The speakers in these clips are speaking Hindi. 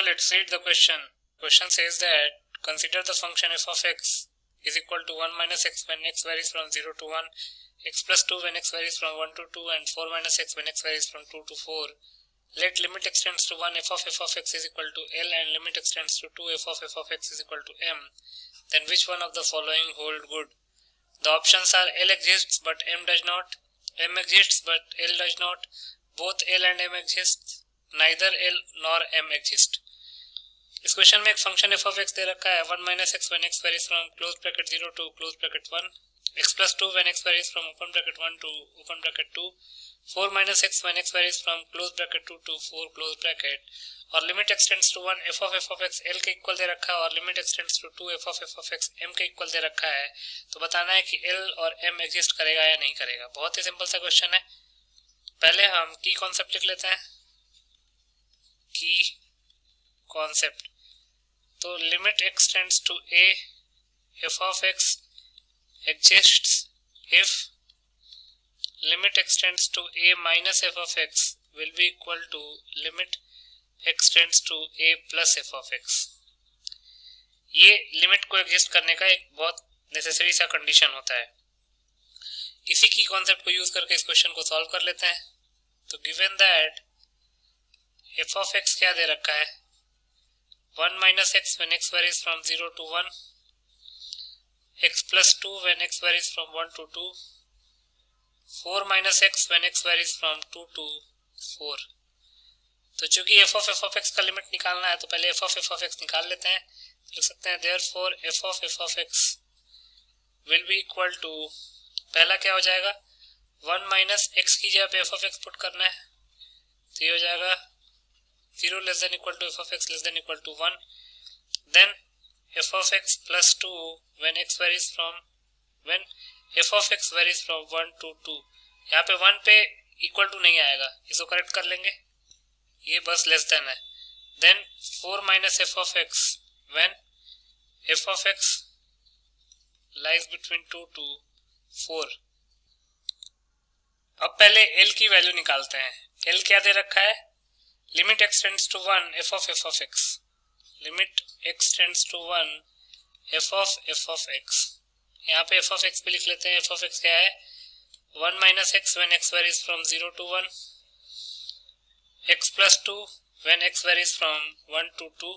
let's read the question. Question says that consider the function f of x is equal to 1 minus x when x varies from 0 to 1, x plus 2 when x varies from 1 to 2, and 4 minus x when x varies from 2 to 4. Let limit extends to 1 f of x is equal to L and limit extends to 2 f of x is equal to M. Then which one of the following hold good? The options are L exists but M does not, M exists but L does not, both L and M exist, neither L nor M exist. इस क्वेश्चन में एक फंक्शन f of x दे रखा है 1 minus x when x varies from close bracket 0 to close bracket 1, x plus 2 when x varies from open bracket 1 to open bracket 2, 4 minus x when x varies from close bracket 2 to 4 close bracket, और limit x tends to 1 f of x L के इक्वल दे रखा है और limit x tends to 2 f of x M के इक्वल दे रखा है। तो बताना है कि L और M एग्जिस्ट करेगा या नहीं करेगा। बहुत ही सिंपल सा क्वेश्चन है। पहले हम की कॉन्सेप्ट लिख लेते हैं। की कॉन्सेप्ट, तो limit x tends to a f of x exists if limit extends to a minus f of x will be equal to limit extends to a plus f of x। ये लिमिट को एग्जिस्ट करने का एक बहुत नेसेसरी सा कंडीशन होता है। इसी की कॉन्सेप्ट को यूज करके इस क्वेश्चन को सॉल्व कर लेते हैं। तो given that f of x क्या दे रखा है 1 minus x when x varies from 0 to 1, x plus 2 when x varies from 1 to 2, 4 minus x when x varies from 2 to 4। तो चूंकि f of x का लिमिट निकालना है तो पहले f of x निकाल लेते हैं। तो लिख सकते हैं therefore f of x will be equal to, पहला क्या हो जाएगा 1 minus x की जगह पे f of x पुट करना है तो ये हो जाएगा 0 less than equal to f of x less than equal to 1, then f of x plus 2 when f of x varies from 1 to 2। यहाँ पे 1 पे इक्वल टू नहीं आएगा, इसको करेक्ट कर लेंगे, ये बस लेस देन है। Then 4 minus f of x when f of x lies between 2 to 4। अब पहले L की वैल्यू निकालते हैं। L क्या दे रखा है limit x tends to 1 f of x, limit x tends to 1 f of x। यहाँ पे f of x पे लिख लेते हैं। f of x क्या है 1 minus x when x varies from 0 to 1, x plus 2 when x varies from 1 to 2,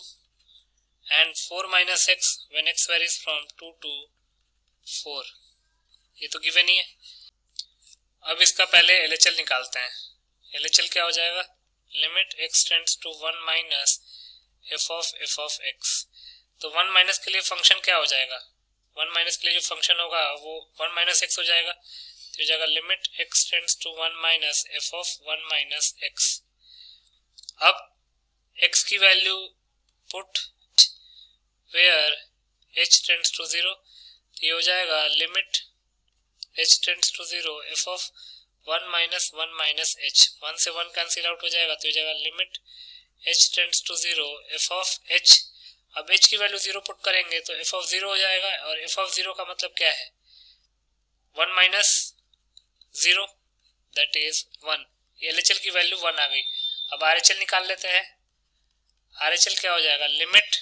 and 4 minus x when x varies from 2 to 4। ये तो गिवन ही है। अब इसका पहले LHL निकालते हैं। LHL क्या हो जाएगा limit x tends to 1 minus f of x। तो 1 minus के लिए फंक्शन क्या हो जाएगा 1 minus के लिए जो फंक्शन होगा वो 1 minus x हो जाएगा। तो हो जाएगा limit x tends to 1 minus f of 1 minus x। अब x की value put where h tends to 0, तो ये हो जाएगा limit h tends to 0 f of 1 minus 1 minus h, 1 से 1 कैंसिल आउट हो जाएगा तो हो जाएगा limit h tends to 0 f of h। अब h की वैल्यू 0 पुट करेंगे तो f of 0 हो जाएगा, और f of 0 का मतलब क्या है 1 minus 0 दैट इज 1। LHL की वैल्यू 1 आ गई। अब RHL निकाल लेते हैं। RHL क्या हो जाएगा limit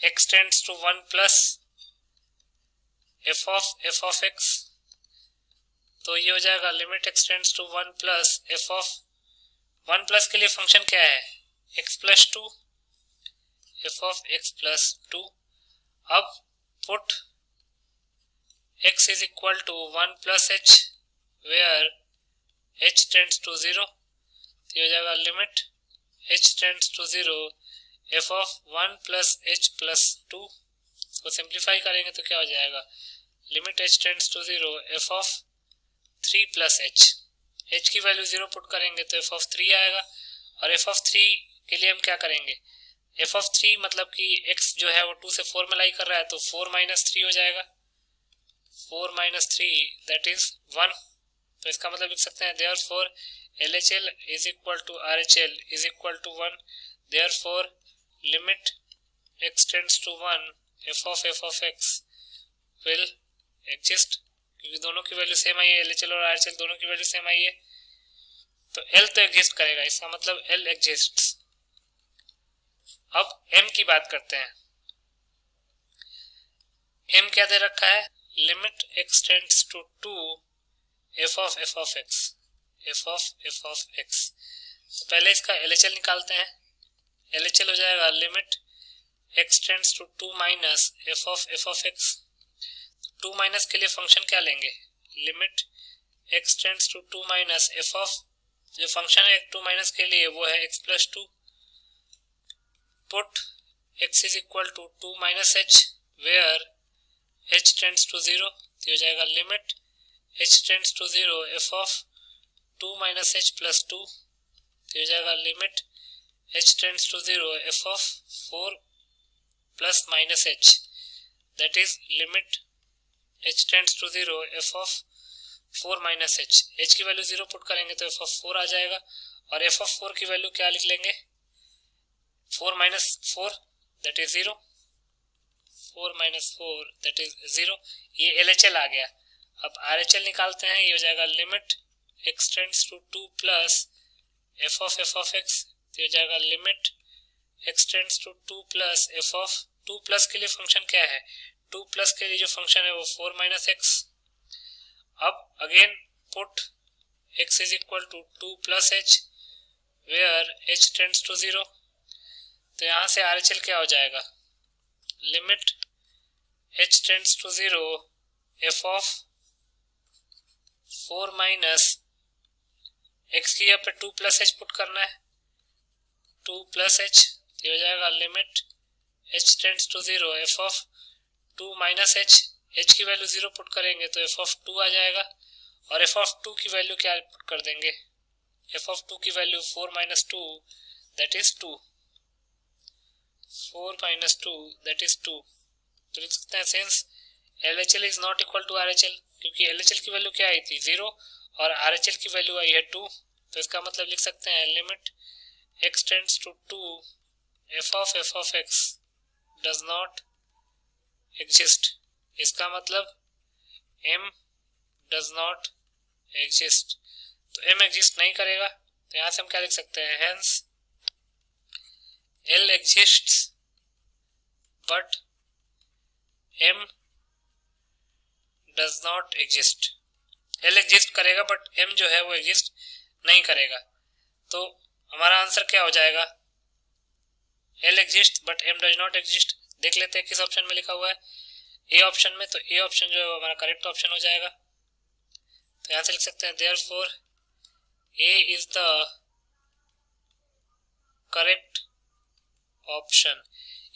x tends to 1 plus f of x, तो ये हो जाएगा limit x tends to 1 plus f of 1 plus के लिए फंक्शन क्या है x plus 2 f of x plus 2। अब put x is equal to 1 plus h where h tends to 0, तो ये हो जाएगा limit h tends to 0 f of 1 plus h plus 2। इसको सिंप्लीफाई करेंगे तो क्या हो जाएगा limit h tends to 0 f of 3 plus h। h की वैल्यू 0 पुट करेंगे तो f of 3 आएगा, और f of 3 के लिए हम क्या करेंगे f of 3 मतलब कि x जो है वो 2 से 4 में लाई कर रहा है तो 4 minus 3 हो जाएगा, 4 minus 3 that is 1। तो इसका मतलब लिख सकते हैं therefore LHL is equal to RHL is equal to 1, therefore limit extends to 1 f of x will exist, क्योंकि दोनों की वैल्यू सेम आई है, LHL और RHL दोनों की वैल्यू सेम आई है तो L तो एग्जिस्ट करेगा। इसका मतलब L exists। अब m की बात करते हैं। m क्या दे रखा है, limit x tends to 2 f of x, f of x। तो पहले इसका LHL निकालते हैं। LHL हो जाएगा limit x tends to 2 minus f of x। 2 minus के लिए फंक्शन क्या लेंगे, limit x tends to 2 minus f of, जो फंक्शन है 2 माइनस के लिए वो है x plus 2। Put x is equal to 2 minus h where h tends to 0, तो हो जाएगा limit h tends to 0 f of 2 minus h plus 2, तो हो जाएगा limit h tends to 0 f of 4 plus minus h, that is limit h tends to 0 f of 4 minus h की वैल्यू 0 पुट करेंगे तो f of 4 आ जाएगा, और f of 4 की वैल्यू क्या लिख लेंगे, 4 minus 4 that is 0, 4 minus 4 that is 0। ये LHL आ गया। अब RHL निकालते हैं, ये हो जाएगा limit x tends to 2 plus f of x, तो हो जाएगा limit x tends to 2 plus f of 2 plus के लिए फंक्शन क्या है, 2 प्लस के लिए जो फंक्शन है वो 4 माइनस x। अब again put x is equal to 2 plus h where h tends to 0, तो यहाँ से RHL क्या हो जाएगा, limit h tends to 0 f of 4 minus x की यहाँ पे 2 प्लस h पुट करना है, 2 प्लस h, तो हो जाएगा limit h tends to 0 f of 2 minus h की वैल्यू 0 पुट करेंगे तो f of 2 आ जाएगा, और f of 2 की वैल्यू क्या पुट कर देंगे, f of 2 की value 4 minus 2 that is 2, 4 minus 2 that is 2। तो लिख सकते हैं since LHL is not equal to RHL, क्योंकि LHL की वैल्यू क्या आई थी 0 और RHL की वैल्यू आई है 2, तो इसका मतलब लिख सकते हैं limit x tends to 2 f of x does not exist. इसका मतलब m डज नॉट एग्जिस्ट, तो m एग्जिस्ट नहीं करेगा, तो यहाँ से हम क्या लिख सकते हैं, hence L exists but M does not exist। L exist करेगा बट M जो है वो exist नहीं करेगा, तो हमारा आंसर क्या हो जाएगा, L exists but M does not exist। देख लेते हैं किस ऑप्शन में लिखा हुआ है, A ऑप्शन में, तो A ऑप्शन जो है वो हमारा करेक्ट ऑप्शन हो जाएगा। तो यहाँ से लिख सकते हैं therefore A is the correct option,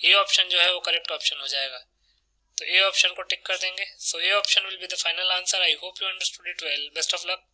A option जो है वो करेक्ट ऑप्शन हो जाएगा, तो ए ऑप्शन को टिक कर देंगे। So A option will be the final answer. I hope you understood it well, best of luck.